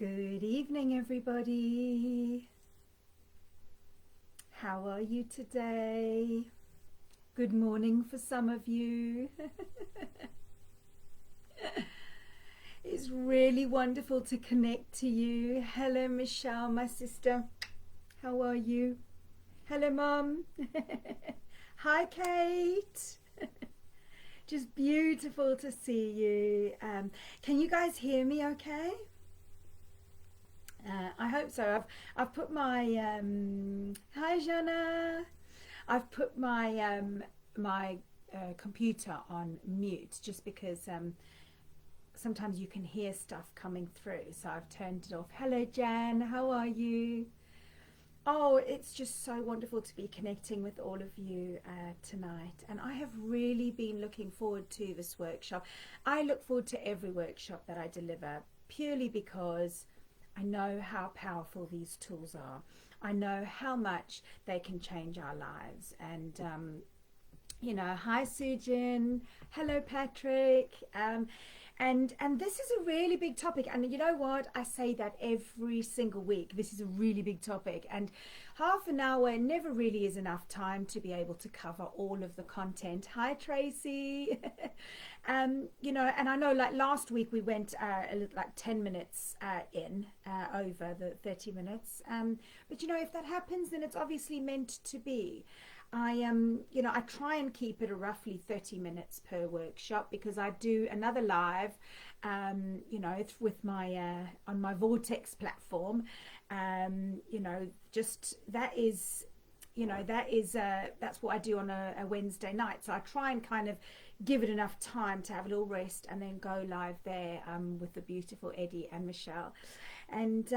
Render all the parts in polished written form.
Good evening, everybody. How are you today? Good morning for some of you. It's really wonderful to connect to you. Hello, Michelle, my sister. How are you? Hello, Mum. Hi, Kate. Just beautiful to see you. Can you guys hear me okay? I hope so. I've put my hi Jana. I've put my computer on mute just because sometimes you can hear stuff coming through. So I've turned it off. Hello Jan, how are you? Oh, it's just so wonderful to be connecting with all of you tonight. And I have really been looking forward to this workshop. I look forward to every workshop that I deliver purely because I know how powerful these tools are. I know how much they can change our lives. And, hi, Sujin. Hello, Patrick. And this is a really big topic. And you know what? I say that every single week. This is a really big topic. And half an hour never really is enough time to be able to cover all of the content. Hi, Tracy. And I know like last week we went like 10 minutes over the 30 minutes. But if that happens, then it's obviously meant to be. I try and keep it a roughly 30 minutes per workshop because I do another live, it's with my, on my Vortex platform. Just that is, that's what I do on a Wednesday night. So I try and kind of give it enough time to have a little rest and then go live there with the beautiful Eddie and Michelle. And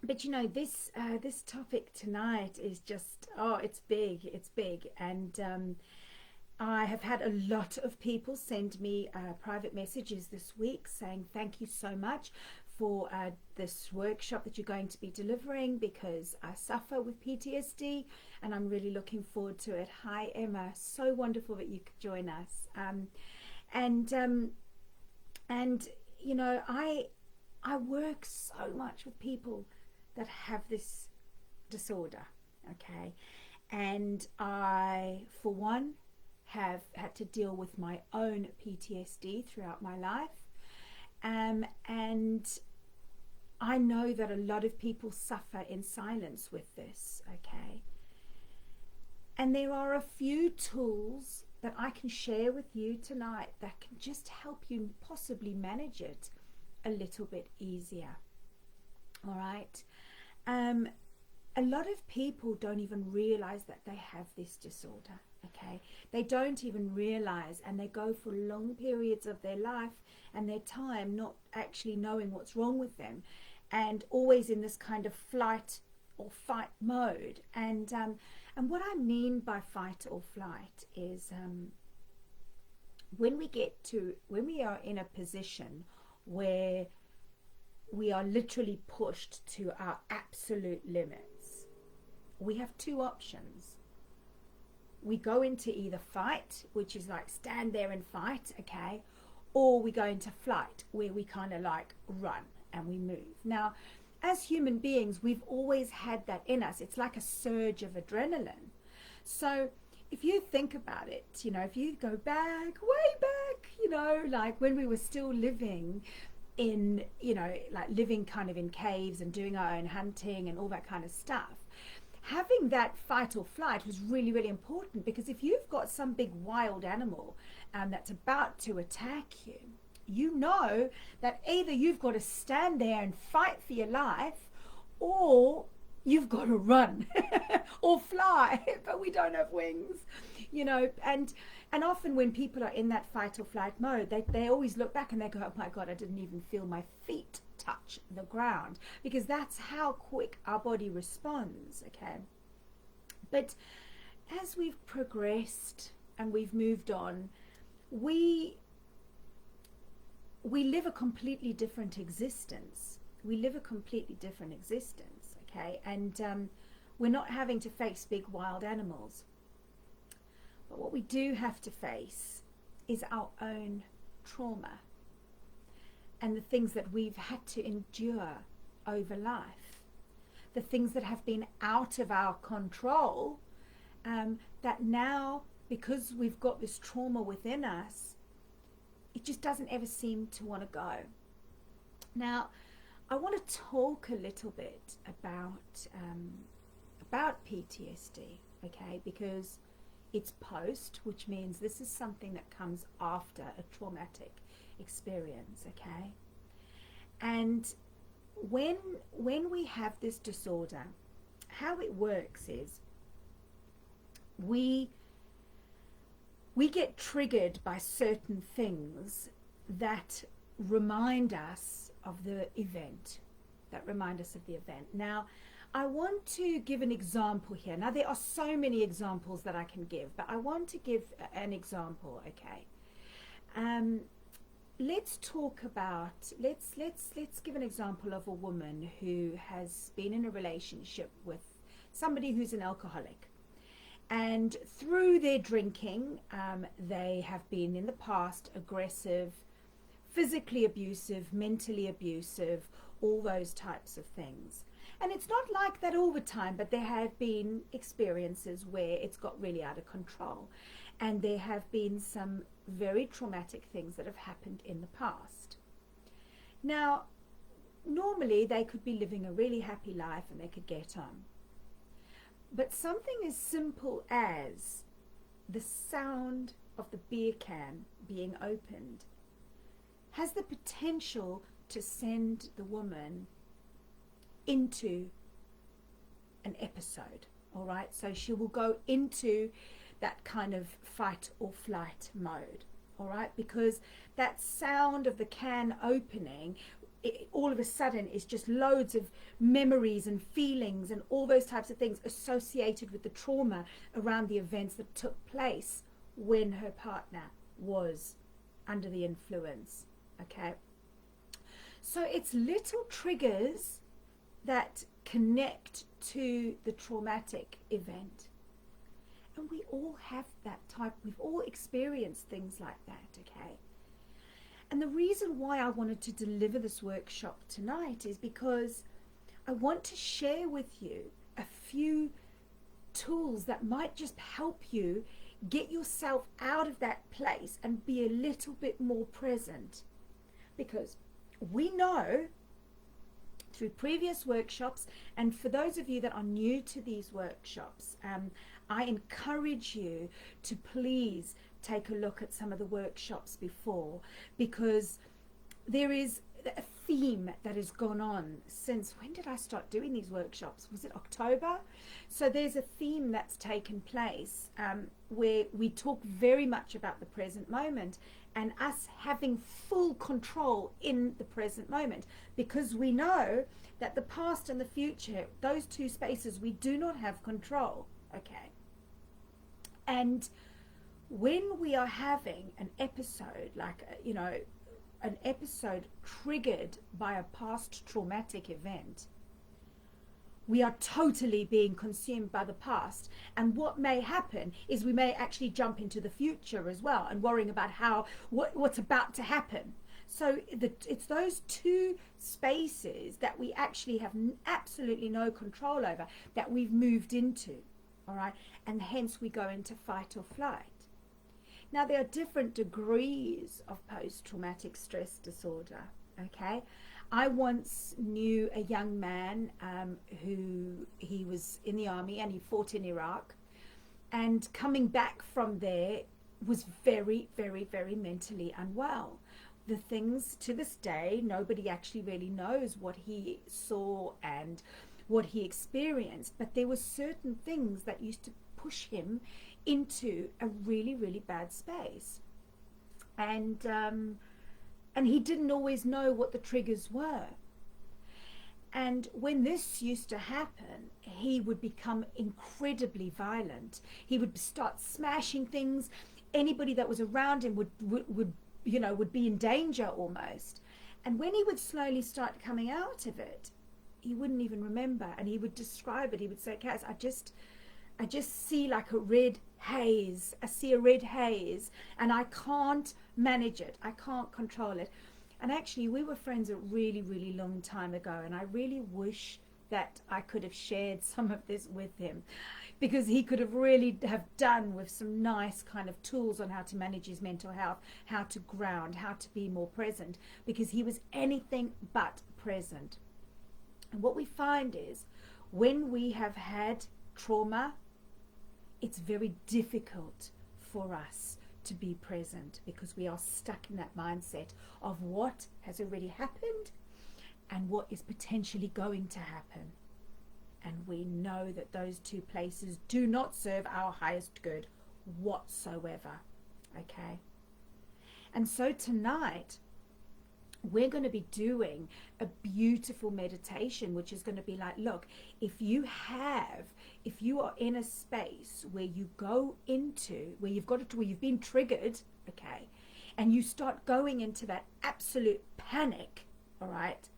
but this topic tonight is just it's big. And I have had a lot of people send me private messages this week saying thank you so much for this workshop that you're going to be delivering because I suffer with PTSD and I'm really looking forward to it. Hi Emma, so wonderful that you could join us. I work so much with people that have this disorder, okay? And I, for one, have had to deal with my own PTSD throughout my life. And I know that a lot of people suffer in silence with this, okay? And there are a few tools that I can share with you tonight that can just help you possibly manage it a little bit easier, all right? A lot of people don't even realize that they have this disorder, okay? They don't even realize, and they go for long periods of their life and their time not actually knowing what's wrong with them and always in this kind of flight or fight mode. And what I mean by fight or flight is when we are in a position where we are literally pushed to our absolute limits, we have two options. We go into either fight, which is like stand there and fight, okay, or we go into flight, where we kind of like run and we move. Now, as human beings, we've always had that in us. It's like a surge of adrenaline. So if you think about it, if you go back, way back, like when we were still living in, like living kind of in caves and doing our own hunting and all that kind of stuff, having that fight or flight was really, really important, because if you've got some big wild animal that's about to attack you, you know that either you've got to stand there and fight for your life, or you've got to run or fly, but we don't have wings, and often when people are in that fight or flight mode, they always look back and they go, oh my God, I didn't even feel my feet touch the ground, because that's how quick our body responds, okay? But as we've progressed and we've moved on, we live a completely different existence. Okay? And we're not having to face big wild animals. But what we do have to face is our own trauma. and the things that we've had to endure over life, the things that have been out of our control, that now, because we've got this trauma within us, it just doesn't ever seem to want to go. Now, I want to talk a little bit about PTSD, okay, because it's post, which means this is something that comes after a traumatic experience, okay? And when we have this disorder, how it works is we get triggered by certain things that remind us of the event, Now, I want to give an example here. Now, there are so many examples that I can give, but I want to give an example, okay? Let's talk about, let's give an example of a woman who has been in a relationship with somebody who's an alcoholic. And through their drinking, they have been in the past aggressive, physically abusive, mentally abusive, all those types of things. And it's not like that all the time, but there have been experiences where it's got really out of control. And there have been some very traumatic things that have happened in the past. Now, normally they could be living a really happy life and they could get on. But something as simple as the sound of the beer can being opened has the potential to send the woman into an episode, all right? So she will go into that kind of fight or flight mode, all right? Because that sound of the can opening, all of a sudden is just loads of memories and feelings and all those types of things associated with the trauma around the events that took place when her partner was under the influence, okay? So it's little triggers that connect to the traumatic event. And we all have that type, we've all experienced things like that, okay? And the reason why I wanted to deliver this workshop tonight is because I want to share with you a few tools that might just help you get yourself out of that place and be a little bit more present. Because we know through previous workshops, and for those of you that are new to these workshops, I encourage you to please take a look at some of the workshops before, because there is a theme that has gone on since, when did I start doing these workshops? Was it October? So there's a theme that's taken place where we talk very much about the present moment and us having full control in the present moment, because we know that the past and the future, those two spaces, we do not have control, okay? And when we are having an episode, like, you know, an episode triggered by a past traumatic event, we are totally being consumed by the past. And what may happen is we may actually jump into the future as well and worrying about what's about to happen. So it's those two spaces that we actually have absolutely no control over that we've moved into, all right? And hence we go into fight or flight. Now, there are different degrees of post-traumatic stress disorder, okay? I once knew a young man who he was in the army and he fought in Iraq, and coming back from there was very, very, very mentally unwell. The things to this day, nobody actually really knows what he saw and what he experienced, but there were certain things that used to push him into a really, really bad space. And he didn't always know what the triggers were. And when this used to happen, he would become incredibly violent. He would start smashing things. Anybody that was around him would be in danger almost. And when he would slowly start coming out of it, he wouldn't even remember. And he would describe it. He would say, Kaz, I just see like a red haze. I see a red haze and I can't manage it. I can't control it. And actually, we were friends a really, really long time ago, and I really wish that I could have shared some of this with him, because he could have really have done with some nice kind of tools on how to manage his mental health, how to ground, how to be more present, because he was anything but present. And what we find is when we have had trauma, it's very difficult for us to be present, because we are stuck in that mindset of what has already happened and what is potentially going to happen. And we know that those two places do not serve our highest good whatsoever. Okay? And so tonight, we're going to be doing a beautiful meditation, which is going to be like, look, if you are in a space where you go into, where you've been triggered, okay, and you start going into that absolute panic, all right,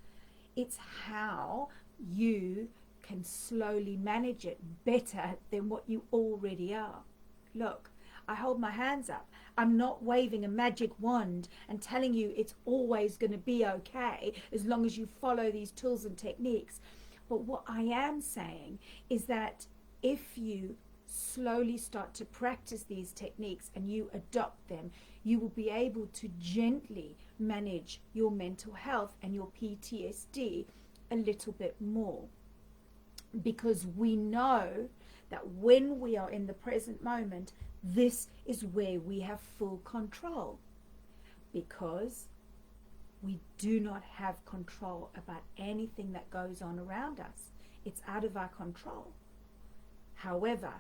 it's how you can slowly manage it better than what you already are. Look, I hold my hands up. I'm not waving a magic wand and telling you it's always going to be okay as long as you follow these tools and techniques. But what I am saying is that if you slowly start to practice these techniques and you adopt them, you will be able to gently manage your mental health and your PTSD a little bit more. Because we know that when we are in the present moment, this is where we have full control, because we do not have control about anything that goes on around us. It's out of our control. However,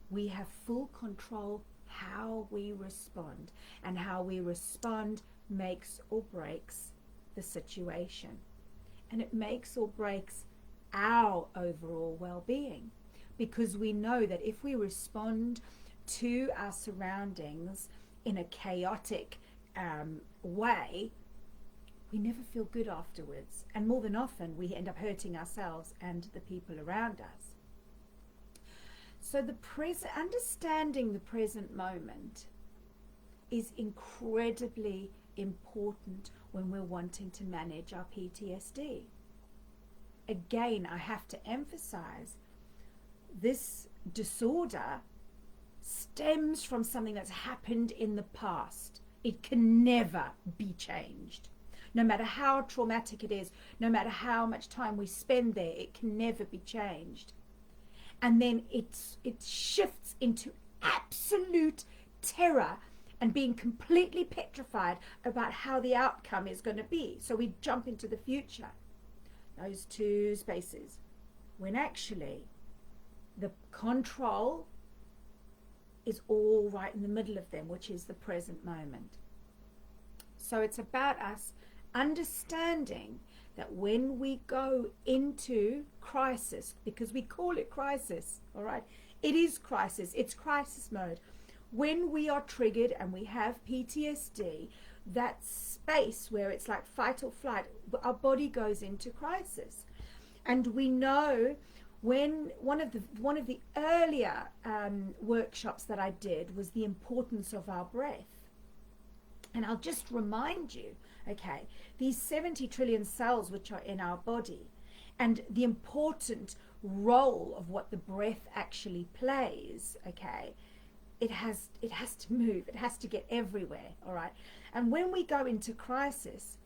we have full control how we respond, and how we respond makes or breaks the situation, and it makes or breaks our overall well-being, because we know that if we respond to our surroundings in a chaotic way, we never feel good afterwards, and more than often we end up hurting ourselves and the people around us. So understanding the present moment is incredibly important when we're wanting to manage our PTSD. Again, I have to emphasize, this disorder stems from something that's happened in the past. It can never be changed. No matter how traumatic it is, no matter how much time we spend there, it can never be changed. And then it shifts into absolute terror and being completely petrified about how the outcome is going to be. So we jump into the future, those two spaces, when actually the control is all right in the middle of them, which is the present moment. So it's about us understanding that when we go into crisis, because we call it crisis, all right, it is crisis, it's crisis mode. When we are triggered and we have PTSD, that space where it's like fight or flight, our body goes into crisis. And we know, when one of the earlier workshops that I did was the importance of our breath. And I'll just remind you, okay, these 70 trillion cells which are in our body, and the important role of what the breath actually plays, okay, it has to move, it has to get everywhere, all right? And when we go into crisis,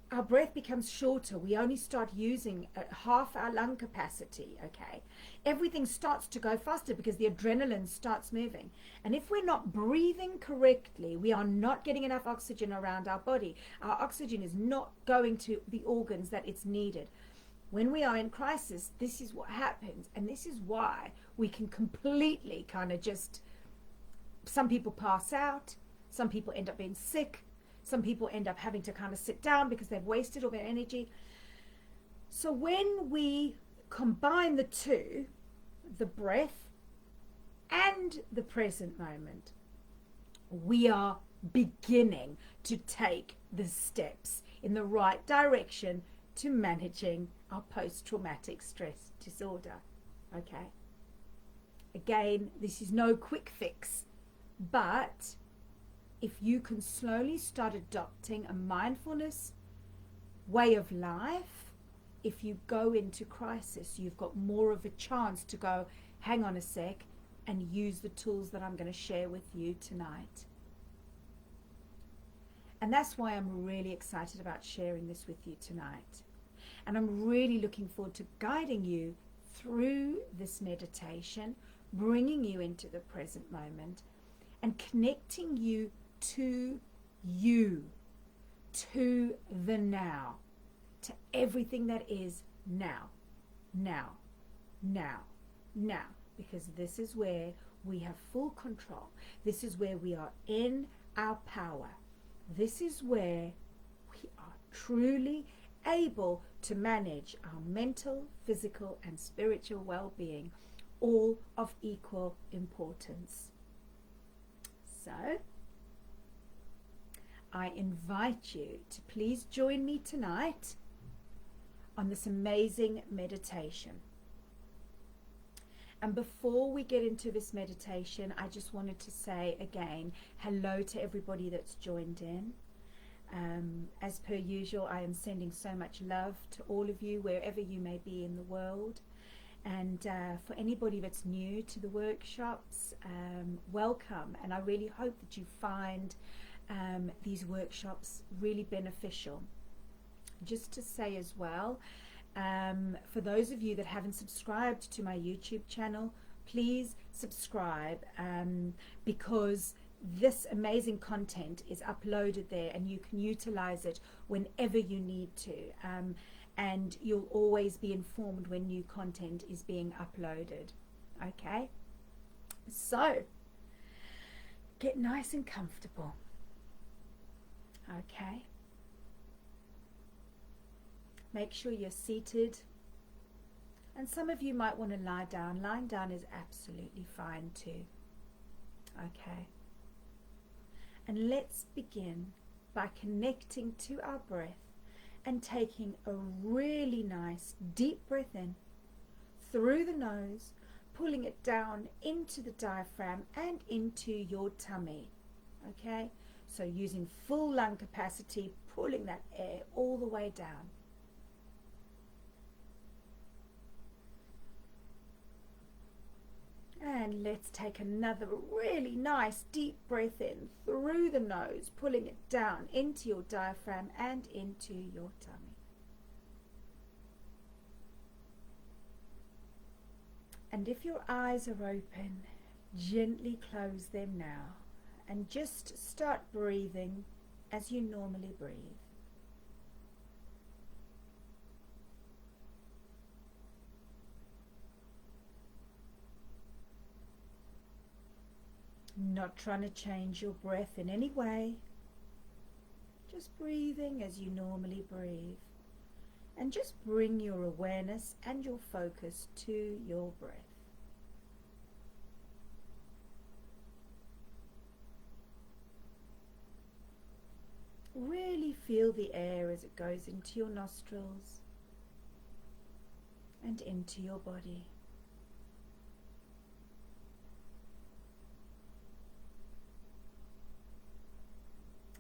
our breath becomes shorter. We only start using half our lung capacity, okay? Everything starts to go faster because the adrenaline starts moving. And if we're not breathing correctly, we are not getting enough oxygen around our body. Our oxygen is not going to the organs that it's needed. When we are in crisis, this is what happens. And this is why we can completely kind of just, some people pass out, some people end up being sick, some people end up having to kind of sit down because they've wasted all their energy. So when we combine the two, the breath and the present moment, we are beginning to take the steps in the right direction to managing our post-traumatic stress disorder. Okay? Again, this is no quick fix, but if you can slowly start adopting a mindfulness way of life, if you go into crisis, you've got more of a chance to go, hang on a sec, and use the tools that I'm going to share with you tonight. And that's why I'm really excited about sharing this with you tonight. And I'm really looking forward to guiding you through this meditation, bringing you into the present moment and connecting you, to the now, to everything that is now, now, now, now. Because this is where we have full control. This is where we are in our power. This is where we are truly able to manage our mental, physical, and spiritual well-being, all of equal importance. So, I invite you to please join me tonight on this amazing meditation. And before we get into this meditation, I just wanted to say again, hello to everybody that's joined in. As per usual, I am sending so much love to all of you, wherever you may be in the world. And for anybody that's new to the workshops, welcome. And I really hope that you find these workshops really beneficial. Just to say as well, for those of you that haven't subscribed to my YouTube channel, please subscribe, because this amazing content is uploaded there and you can utilize it whenever you need to, and you'll always be informed when new content is being uploaded. Okay, so get nice and comfortable. Okay, make sure you're seated, and some of you might want to lie down. Lying down is absolutely fine too. Okay, and let's begin by connecting to our breath and taking a really nice deep breath in through the nose, pulling it down into the diaphragm and into your tummy. Okay, so using full lung capacity, pulling that air all the way down. And let's take another really nice deep breath in through the nose, pulling it down into your diaphragm and into your tummy. And if your eyes are open, gently close them now and just start breathing as you normally breathe. Not trying to change your breath in any way, just breathing as you normally breathe. And just bring your awareness and your focus to your breath. Really feel the air as it goes into your nostrils and into your body.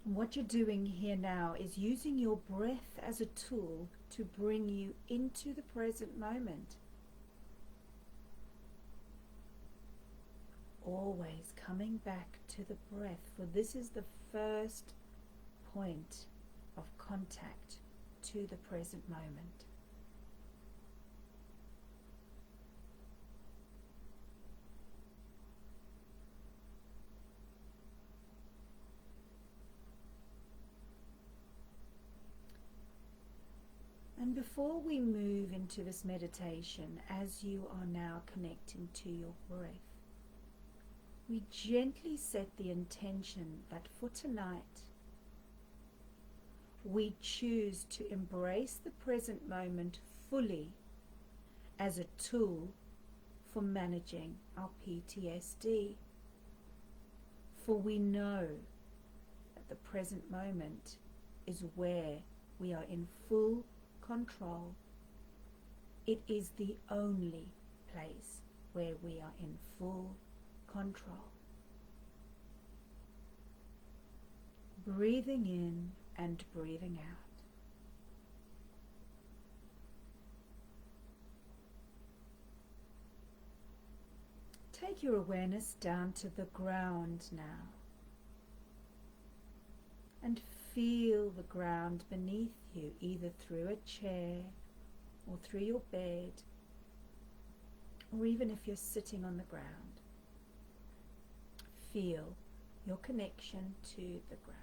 What you're doing here now is using your breath as a tool to bring you into the present moment. Always coming back to the breath, for this is the first point of contact to the present moment. And before we move into this meditation, as you are now connecting to your breath, we gently set the intention that for tonight, we choose to embrace the present moment fully as a tool for managing our PTSD. For we know that the present moment is where we are in full control. It is the only place where we are in full control. Breathing in and breathing out. take your awareness down to the ground now and feel the ground beneath you, either through a chair or through your bed, or even if you're sitting on the ground. Feel your connection to the ground.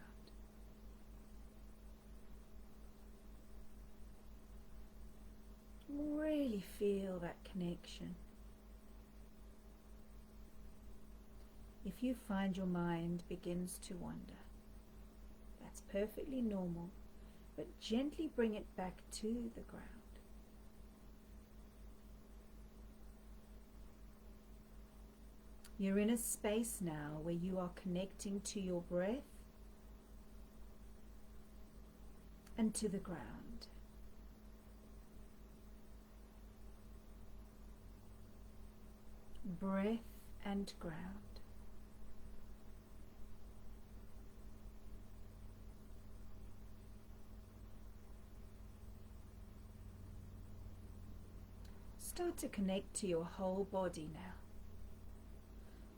Really feel that connection. If you find your mind begins to wander, that's perfectly normal, but gently bring it back to the ground. You're in a space now where you are connecting to your breath and to the ground. Breath and ground. Start to connect to your whole body now.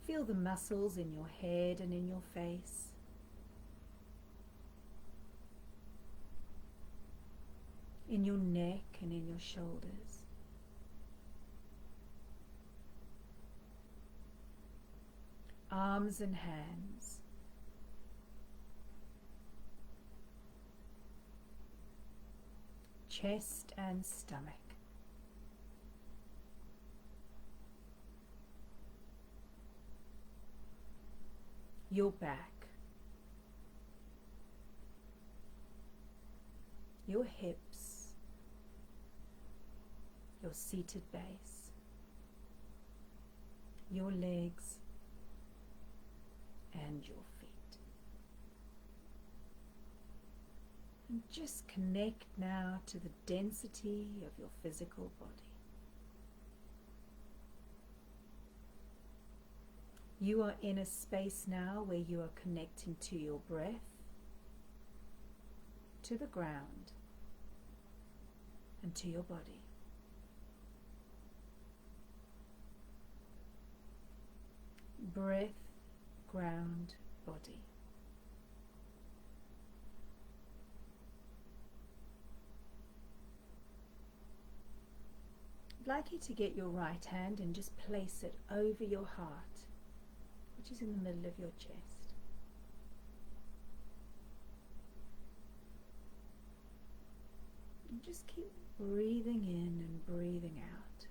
Feel the muscles in your head and in your face. In your neck and in your shoulders. Arms and hands. Chest and stomach. Your back, your hips, your seated base, your legs, and your feet. And just connect now to the density of your physical body. You are in a space now where you are connecting to your breath, to the ground, and to your body. Breath, ground, body. I'd like you to get your right hand and just place it over your heart, which is in the middle of your chest. And just keep breathing in and breathing out.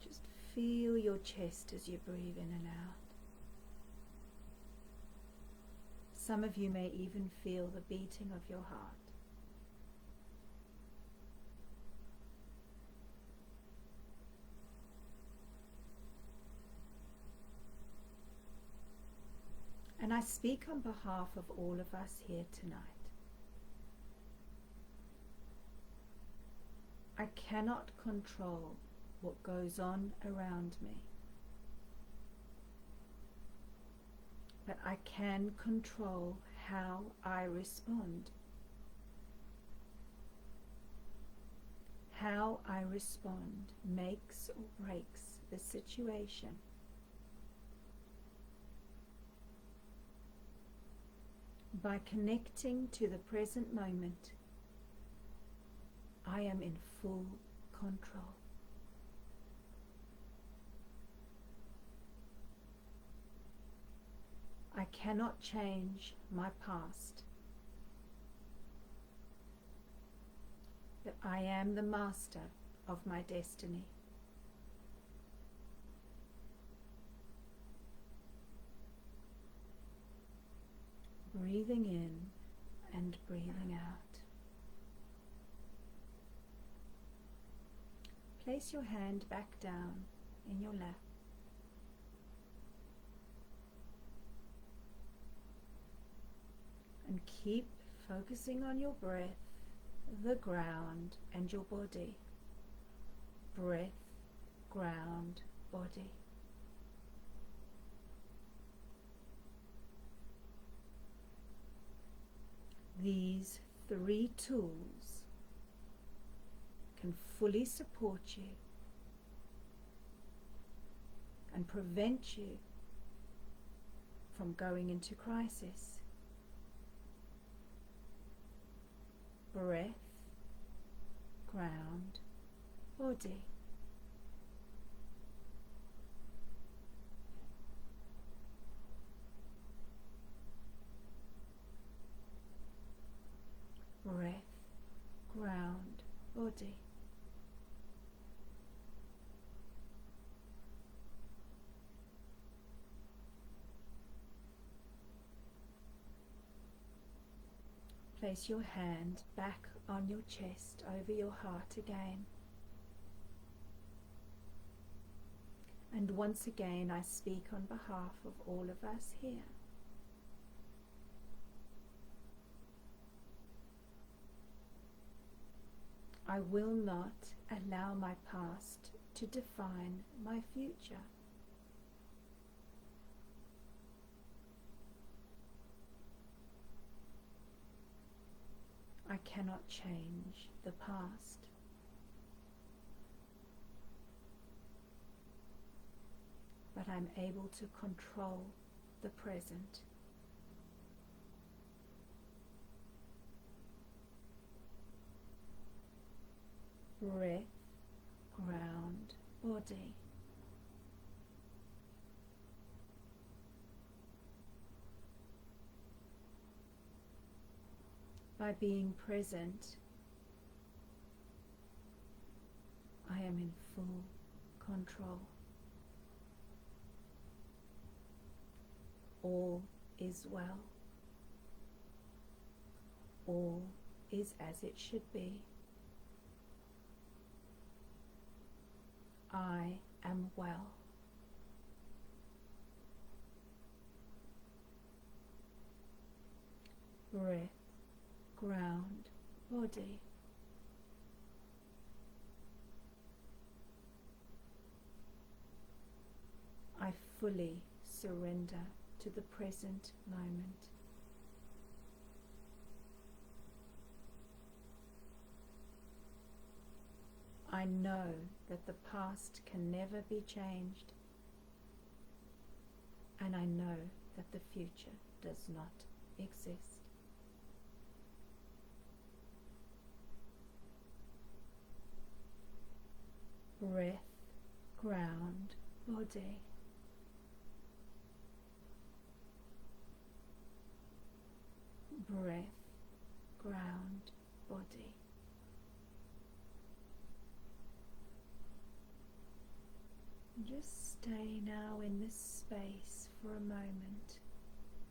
Just feel your chest as you breathe in and out. Some of you may even feel the beating of your heart. And I speak on behalf of all of us here tonight. I cannot control what goes on around me, but I can control how I respond. How I respond makes or breaks the situation. By connecting to the present moment, I am in full control. I cannot change my past, but I am the master of my destiny. Breathing in and breathing out. Place your hand back down in your lap. And keep focusing on your breath, the ground, and your body. Breath, ground, body. These 3 tools can fully support you and prevent you from going into crisis. Breath, ground, body. Breath, ground, body. Place your hand back on your chest, over your heart again. And once again, I speak on behalf of all of us here. I will not allow my past to define my future. I cannot change the past. But I'm able to control the present. Breath, ground, body. By being present, I am in full control. All is well. All is as it should be. I am well. Breath, ground, body. I fully surrender to the present moment. I know that the past can never be changed, and I know that the future does not exist. Breath, ground, body. Breath, ground, body. Just stay now in this space for a moment.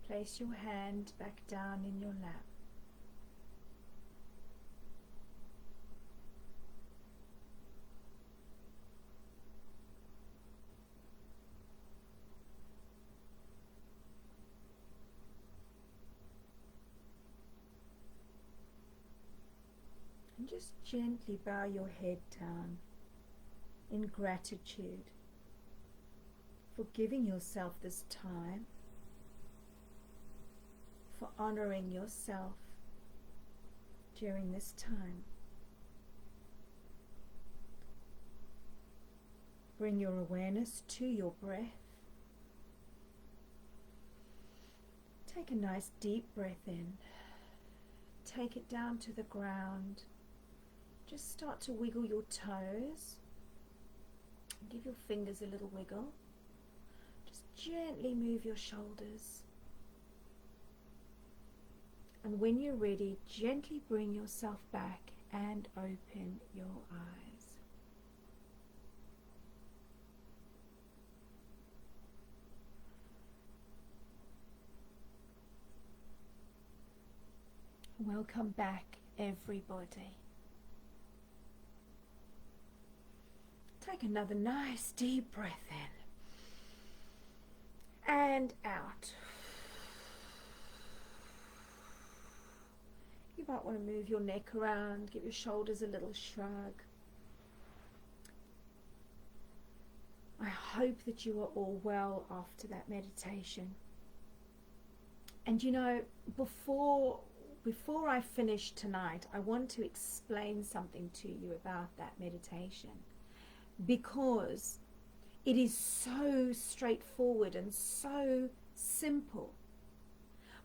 Place your hand back down in your lap. And just gently bow your head down in gratitude for giving yourself this time, for honoring yourself during this time. Bring your awareness to your breath. Take a nice deep breath in. Take it down to the ground. Just start to wiggle your toes. Give your fingers a little wiggle. Just gently move your shoulders. And when you're ready, gently bring yourself back and open your eyes. Welcome back, everybody. Take another nice deep breath in and out. You might want to move your neck around, give your shoulders a little shrug. I hope that you are all well after that meditation. And you know, before before I finish tonight, I want to explain something to you about that meditation, because it is so straightforward and so simple.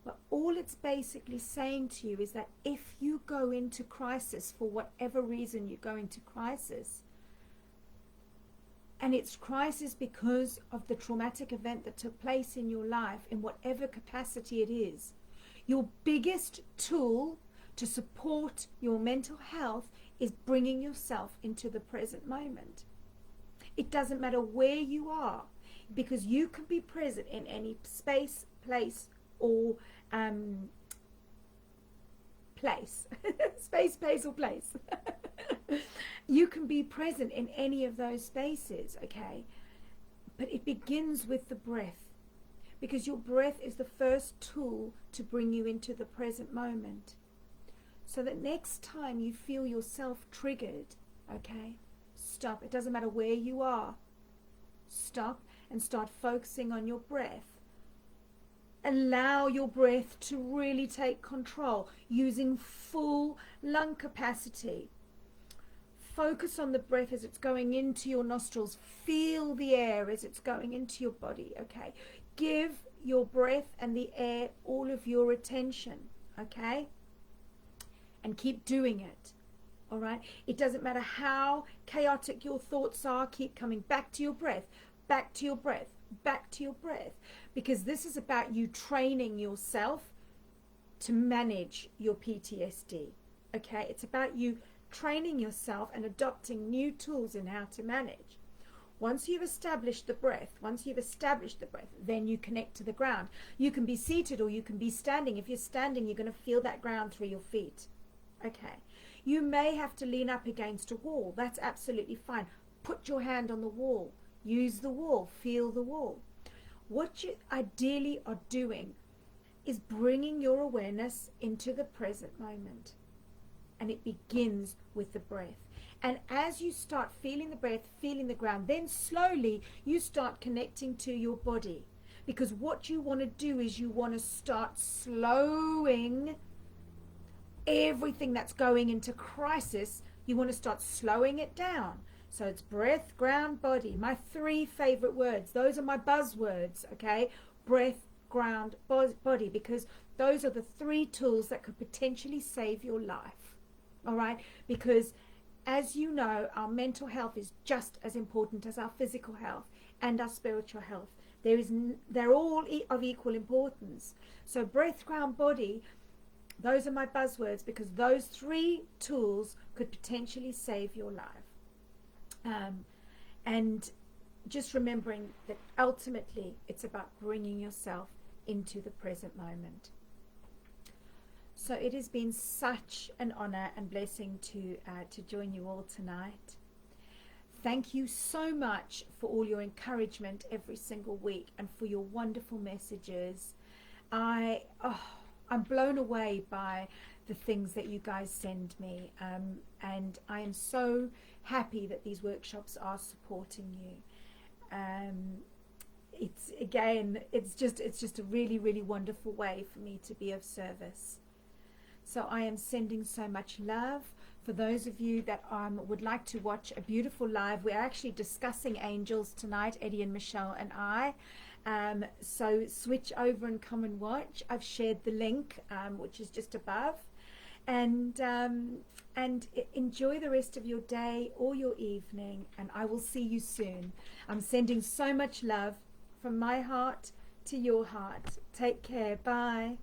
But all it's basically saying to you is that if you go into crisis, for whatever reason you go into crisis, and it's crisis because of the traumatic event that took place in your life, in whatever capacity it is, your biggest tool to support your mental health is bringing yourself into the present moment. It doesn't matter where you are, because you can be present in any space, place, or place. Space, place, or place. You can be present in any of those spaces, okay? But it begins with the breath, because your breath is the first tool to bring you into the present moment. So that next time you feel yourself triggered, okay, stop. It doesn't matter where you are. Stop and start focusing on your breath. Allow your breath to really take control, using full lung capacity. Focus on the breath as it's going into your nostrils. Feel the air as it's going into your body, okay? Give your breath and the air all of your attention, okay? And keep doing it, all right? It doesn't matter how chaotic your thoughts are. Keep coming back to your breath, back to your breath, back to your breath, because this is about you training yourself to manage your PTSD, okay? It's about you training yourself and adopting new tools in how to manage. Once you've established the breath, then you connect to the ground. You can be seated or you can be standing. If you're standing, you're going to feel that ground through your feet, okay? You may have to lean up against a wall. That's absolutely fine. Put your hand on the wall. Use the wall. Feel the wall. What you ideally are doing is bringing your awareness into the present moment. And it begins with the breath. And as you start feeling the breath, feeling the ground, then slowly you start connecting to your body. Because what you want to do is you want to start slowing everything that's going into crisis. You want to start slowing it down. So it's breath, ground, body. My 3 favorite words. Those are my buzzwords, okay? Breath, ground, body. Because those are the 3 tools that could potentially save your life. All right, because as you know, our mental health is just as important as our physical health and our spiritual health. They're all of equal importance. So breath, ground, body, those are my buzzwords, because those 3 tools could potentially save your life. And just remembering that ultimately it's about bringing yourself into the present moment. So it has been such an honor and blessing to join you all tonight. Thank you so much for all your encouragement every single week and for your wonderful messages. I'm blown away by the things that you guys send me, and I am so happy that these workshops are supporting you. It's just a really, really wonderful way for me to be of service. So I am sending so much love. For those of you that would like to watch a beautiful live, we're actually discussing angels tonight, Eddie and Michelle and I. So switch over and come and watch. I've shared the link, which is just above. And enjoy the rest of your day or your evening, and I will see you soon. I'm sending so much love from my heart to your heart. Take care. Bye.